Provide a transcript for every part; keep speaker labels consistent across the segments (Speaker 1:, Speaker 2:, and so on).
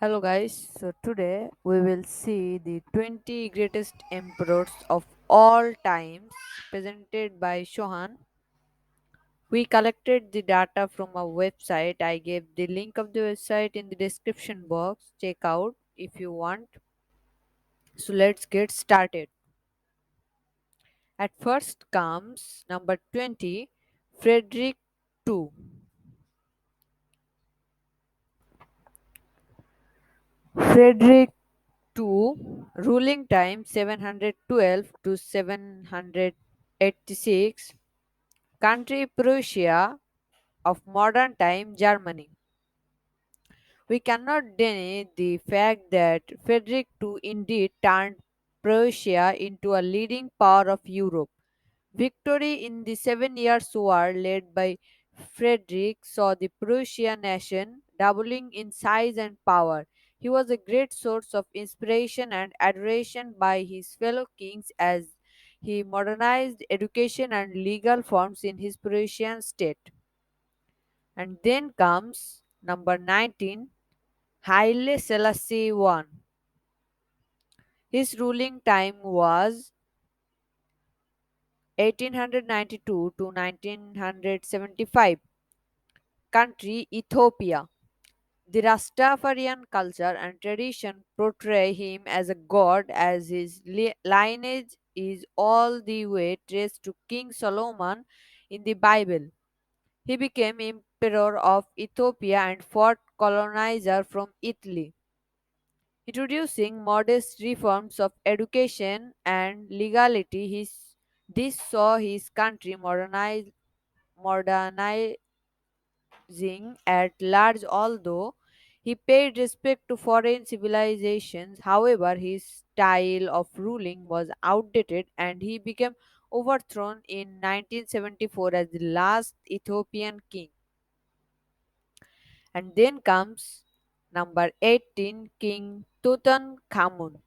Speaker 1: Hello guys, so today we will see the 20 greatest emperors of all times presented by Sohan. We collected the data from a website. I gave the link of the website in the description box. Check out if you want. So let's get started. At first comes number 20, Frederick II. Frederick II, ruling time 712 to 786, country Prussia of modern time Germany. We cannot deny the fact that Frederick II indeed turned Prussia into a leading power of Europe. Victory in the Seven Years' War led by Frederick saw the Prussian nation doubling in size and power. He was a great source of inspiration and adoration by his fellow kings as he modernized education and legal forms in his Prussian state. And then comes number 19, Haile Selassie I. His ruling time was 1892 to 1975. Country Ethiopia. The Rastafarian culture and tradition portray him as a god, as his lineage is all the way traced to King Solomon in the Bible. He became emperor of Ethiopia and fought colonizer from Italy, introducing modest reforms of education and legality. This saw his country modernizing at large, although he paid respect to foreign civilizations. However, his style of ruling was outdated and he became overthrown in 1974 as the last Ethiopian king. And then comes number 18, King Tutankhamun.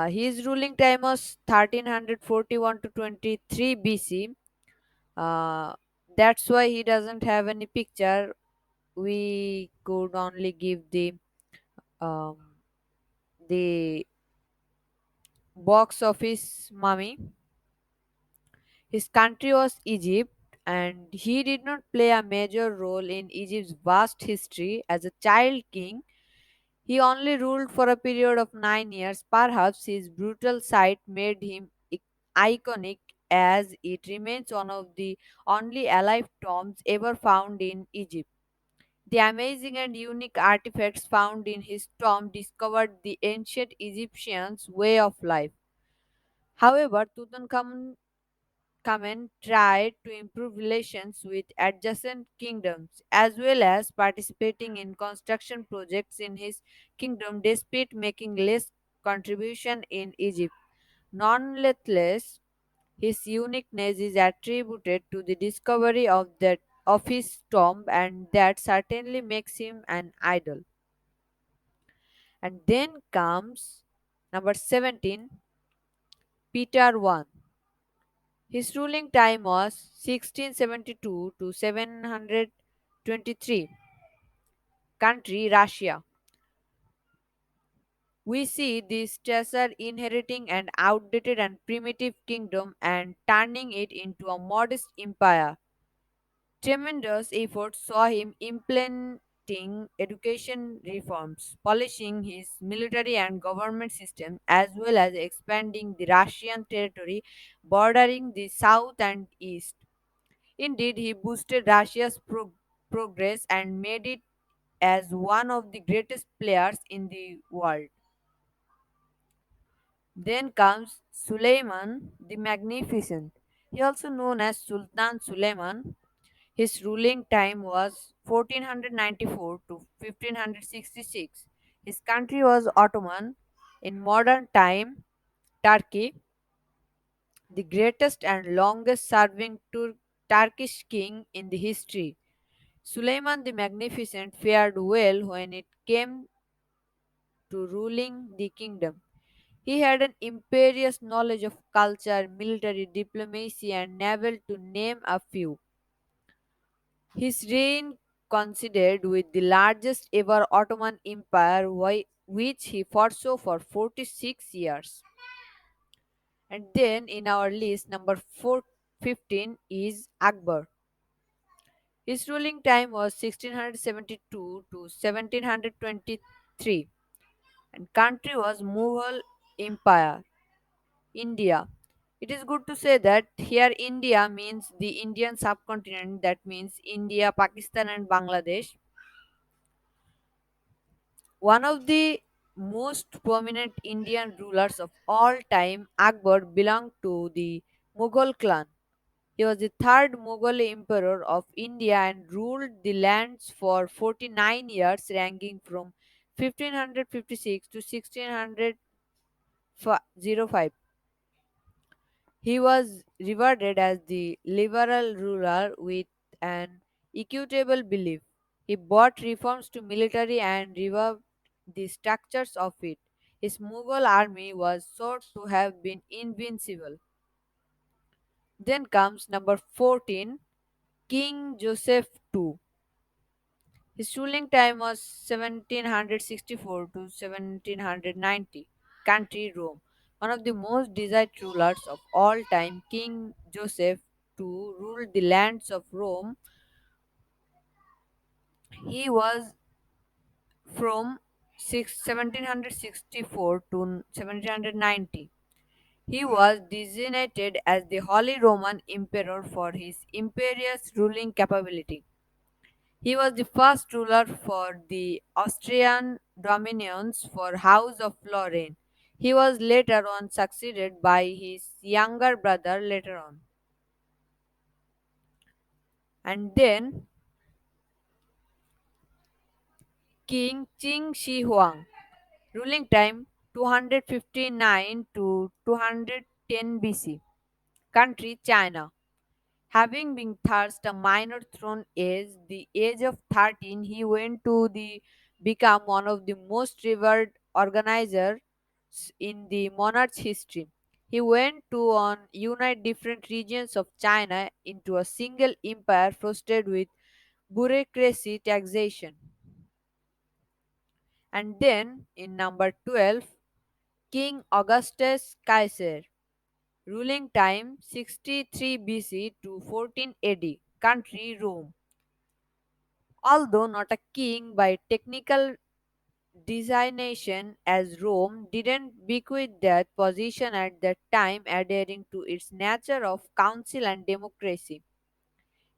Speaker 1: His ruling time was 1341 to 23 BC. Uh, that's why he doesn't have any picture. We could only give um, the box of his mummy. His country was Egypt, and he did not play a major role in Egypt's vast history. As a child king, he only ruled for a period of 9 years. Perhaps his brutal side made him iconic, as it remains one of the only alive tombs ever found in Egypt. The amazing and unique artifacts found in his tomb discovered the ancient Egyptians' way of life. However, Tutankhamun tried to improve relations with adjacent kingdoms, as well as participating in construction projects in his kingdom despite making less contribution in Egypt. Nonetheless, his uniqueness is attributed to the discovery of his tomb, and that certainly makes him an idol. And then comes number 17, Peter I. His ruling time was 1672 to 723. Country Russia. We see this Caesar inheriting an outdated and primitive kingdom and turning it into a modest empire. Tremendous efforts saw him implementing education reforms, polishing his military and government system, as well as expanding the Russian territory bordering the south and east. Indeed, he boosted Russia's progress and made it as one of the greatest players in the world. Then comes Suleiman the Magnificent. He also known as Sultan Suleiman. His ruling time was 1494 to 1566. His country was Ottoman. In modern time, Turkey, the greatest and longest serving Turkish king in the history. Suleiman the Magnificent fared well when it came to ruling the kingdom. He had an imperious knowledge of culture, military diplomacy, and naval, to name a few. His reign considered with the largest ever Ottoman Empire, which he foresaw for 46 years. And then in our list, number 15 is Akbar. His ruling time was 1672 to 1723, and country was Mughal Empire, India. It is good to say that here India means the Indian subcontinent, that means India, Pakistan, and Bangladesh. One of the most prominent Indian rulers of all time, Akbar belonged to the Mughal clan. He was the third Mughal emperor of India and ruled the lands for 49 years, ranging from 1556 to 1605. He was regarded as the liberal ruler with an equitable belief. He brought reforms to military and revived the structures of it. His Mughal army was thought to have been invincible. Then comes number 14, King Joseph II. His ruling time was 1764 to 1790. Country Rome. One of the most desired rulers of all time, King Joseph II ruled the lands of Rome. He was from 1764 to 1790. He was designated as the Holy Roman Emperor for his imperious ruling capability. He was the first ruler for the Austrian dominions for House of Lorraine. He was later on succeeded by his younger brother later on. And then King Qing Shi Huang, ruling time 259 to 210 BC. Country China. Having been thirst a minor throne age, the age of 13, he went to the become one of the most revered organizers in the monarch's history. He went to on unite different regions of China into a single empire frosted with bureaucracy taxation. And then in number 12, King Augustus Caesar, ruling time 63 BC to 14 AD, country Rome. Although not a king by technical designation, as Rome didn't bequeath that position at that time, adhering to its nature of council and democracy.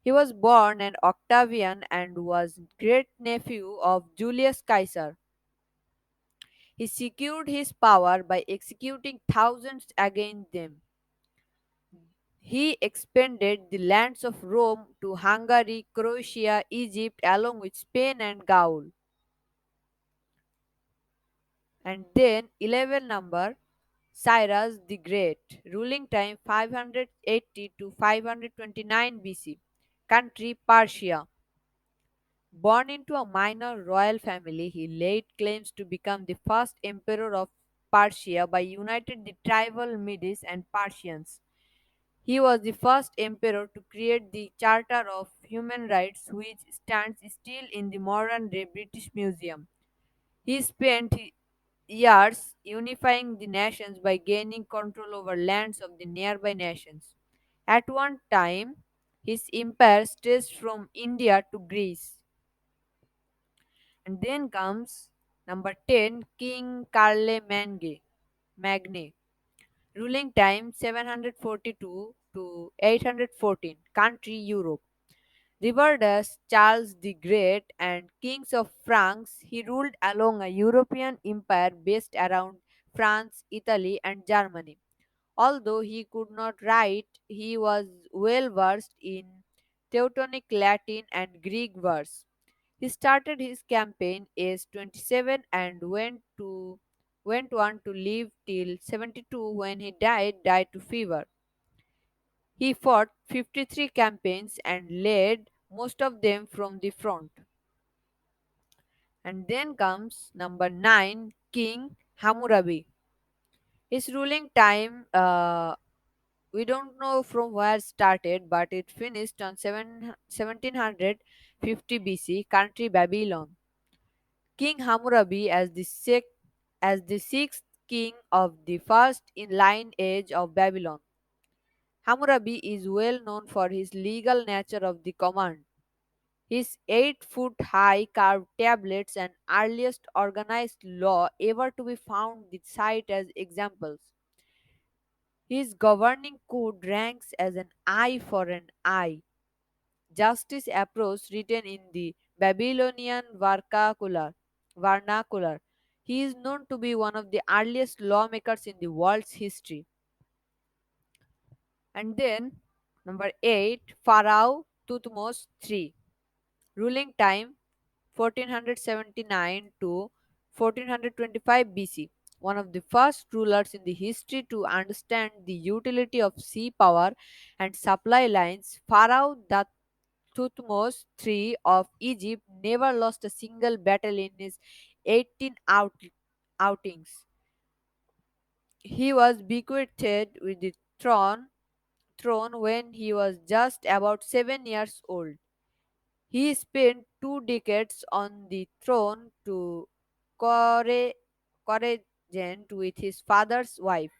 Speaker 1: He was born an Octavian and was great nephew of Julius Caesar. He secured his power by executing thousands against them. He expanded the lands of Rome to Hungary, Croatia, Egypt, along with Spain and Gaul. And then 11 number, Cyrus the Great, ruling time 580 to 529 BC, country Persia. Born into a minor royal family, he laid claims to become the first emperor of Persia by uniting the tribal Medes and Persians. He was the first emperor to create the Charter of Human Rights, which stands still in the modern day British Museum. He spent years unifying the nations by gaining control over lands of the nearby nations. At one time, his empire stretched from India to Greece. And then comes number 10, King Magne, ruling time 742 to 814, country Europe. Revered as Charles the Great and kings of France, he ruled along a European empire based around France, Italy, and Germany. Although he could not write, he was well versed in Teutonic Latin and Greek verse. He started his campaign aged 27 and went on to live till 72 when he died to fever. He fought 53 campaigns and led most of them from the front. And then comes number 9, King Hammurabi. His ruling time We don't know from where it started, but it finished on 1750 BC, country Babylon. King Hammurabi, as the sixth king of the first in line age of Babylon. Hammurabi is well known for his legal nature of the command. His 8-foot high carved tablets and earliest organized law ever to be found the cite as examples. His governing code ranks as an eye for an eye. Justice approach written in the Babylonian vernacular. He is known to be one of the earliest lawmakers in the world's history. And then, number 8, Pharaoh Thutmose III. Ruling time 1479 to 1425 BC. One of the first rulers in the history to understand the utility of sea power and supply lines, Pharaoh Thutmose III of Egypt never lost a single battle in his 18 outings. He was bequeathed with the throne when he was just about 7 years old. He spent 2 decades on the throne to corre- correspond with his father's wife.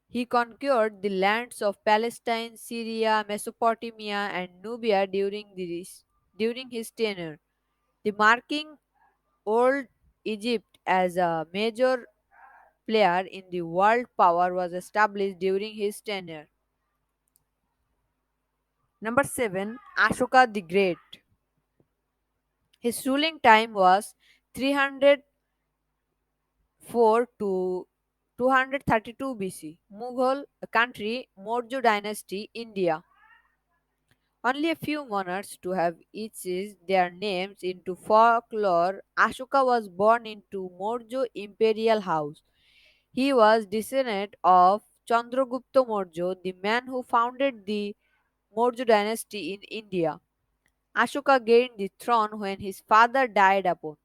Speaker 1: He conquered the lands of Palestine, Syria, Mesopotamia, and Nubia during his tenure. The marking Old Egypt as a major player in the world power was established during his tenure. Number 7, Ashoka the Great. His ruling time was 304 to 232 BC. Mughal country, Maurya dynasty, India. Only a few monarchs to have etched their names into folklore. Ashoka was born into Maurya imperial house. He was descendant of Chandragupta Maurya, the man who founded the Maurya dynasty in India. Ashoka gained the throne when his father died upon.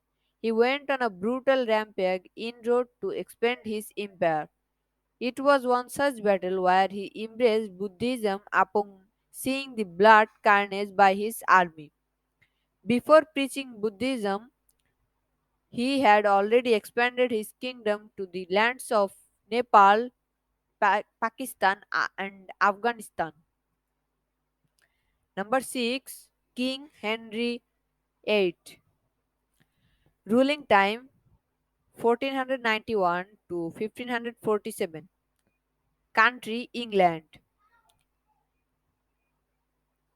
Speaker 1: He went on a brutal rampage en route to expand his empire. It was one such battle where he embraced Buddhism upon seeing the blood carnage by his army. Before preaching Buddhism, he had already expanded his kingdom to the lands of Nepal, Pakistan, and Afghanistan. Number 6, King Henry VIII. Ruling time 1491 to 1547. Country England.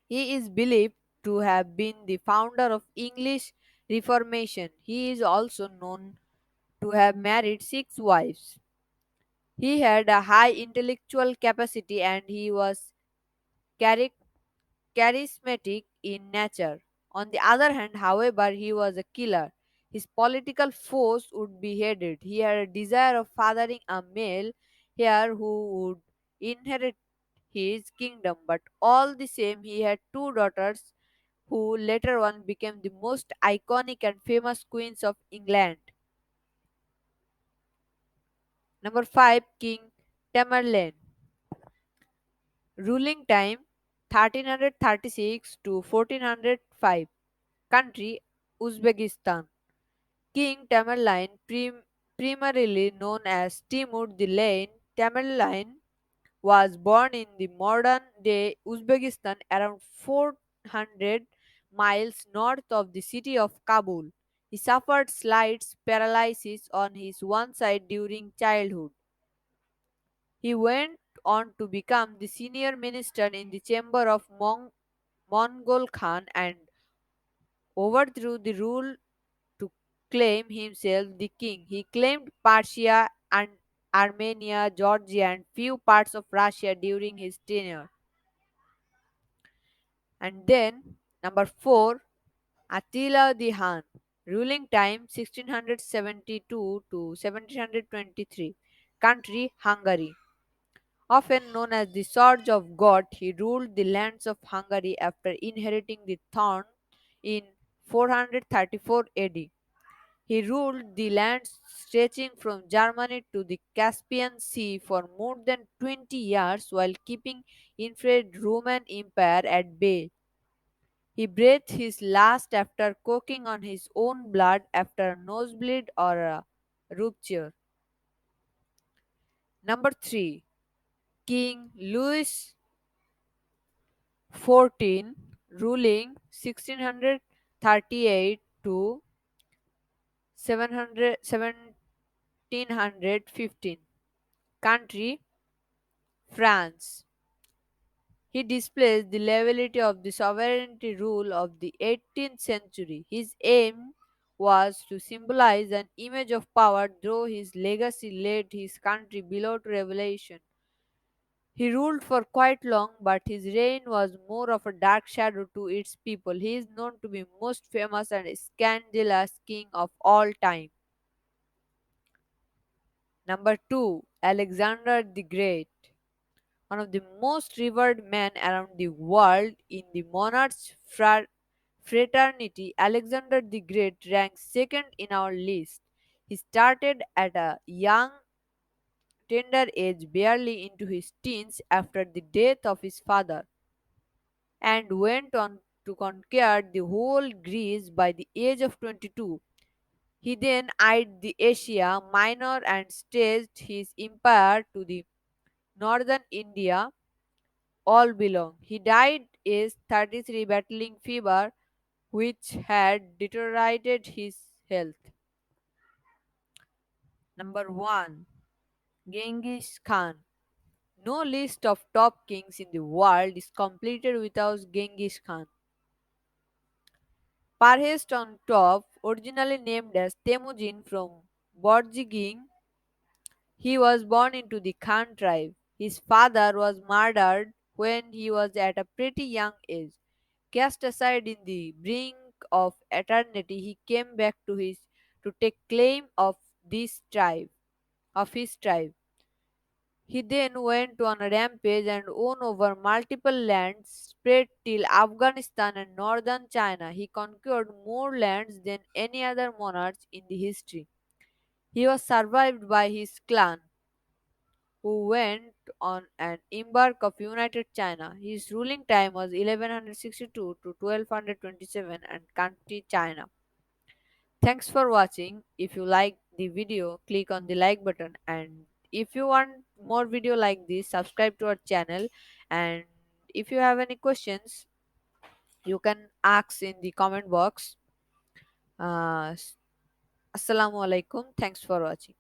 Speaker 1: He is believed to have been the founder of English Reformation. He is also known to have married 6 wives. He had a high intellectual capacity and he was chari- charismatic in nature. On the other hand, however, he was a killer. His political foes would be hated. He had a desire of fathering a male heir who would inherit his kingdom, but all the same, he had 2 daughters who later on became the most iconic and famous queens of England. Number 5, King Tamerlane. Ruling time 1336 to 1405. Country Uzbekistan. King Tamerlane, primarily known as Timur the Lion, Tamerlane was born in the modern day Uzbekistan around 400 miles north of the city of Kabul. He suffered slight paralysis on his one side during childhood. He went on to become the senior minister in the chamber of Mongol Khan and overthrew the rule to claim himself the king. He claimed Persia and Armenia, Georgia, and few parts of Russia during his tenure. And then, number 4, Attila the Hun. Ruling time 1672 to 1723. Country Hungary. Often known as the Sword of God, he ruled the lands of Hungary after inheriting the throne in 434 AD. He ruled the lands stretching from Germany to the Caspian Sea for more than 20 years while keeping infrared Roman Empire at bay. He breathed his last after choking on his own blood after a nosebleed or a rupture. Number 3. King Louis XIV, ruling 1638 to 700 1715. Country France. He displays the levelity of the sovereignty rule of the 18th century. His aim was to symbolize an image of power, though his legacy led his country below to revelation. He ruled for quite long, but his reign was more of a dark shadow to its people. He is known to be most famous and scandalous king of all time. Number 2, Alexander the Great. One of the most revered men around the world in the monarch's fraternity, Alexander the Great ranks second in our list. He started at a young, tender age, barely into his teens after the death of his father, and went on to conquer the whole Greece by the age of 22. He then eyed the Asia Minor and stretched his empire to the northern India all belong. He died aged 33 battling fever which had deteriorated his health. Number 1. Genghis Khan. No list of top kings in the world is completed without Genghis Khan. Perched on top, originally named as Temujin from Borjiging, he was born into the Khan tribe. His father was murdered when he was at a pretty young age. Cast aside in the brink of eternity, he came back to take claim of this tribe of his tribe. He then went on a rampage and won over multiple lands spread till Afghanistan and northern China. He conquered more lands than any other monarch in the history. He was survived by his clan, who went on an embark of united China. His ruling time was 1162 to 1227 and country China. Thanks for watching. If you like the video, click on the like button, and if you want more video like this, subscribe to our channel. And if you have any questions, you can ask in the comment box. uh, Assalamu alaikum. Thanks for watching.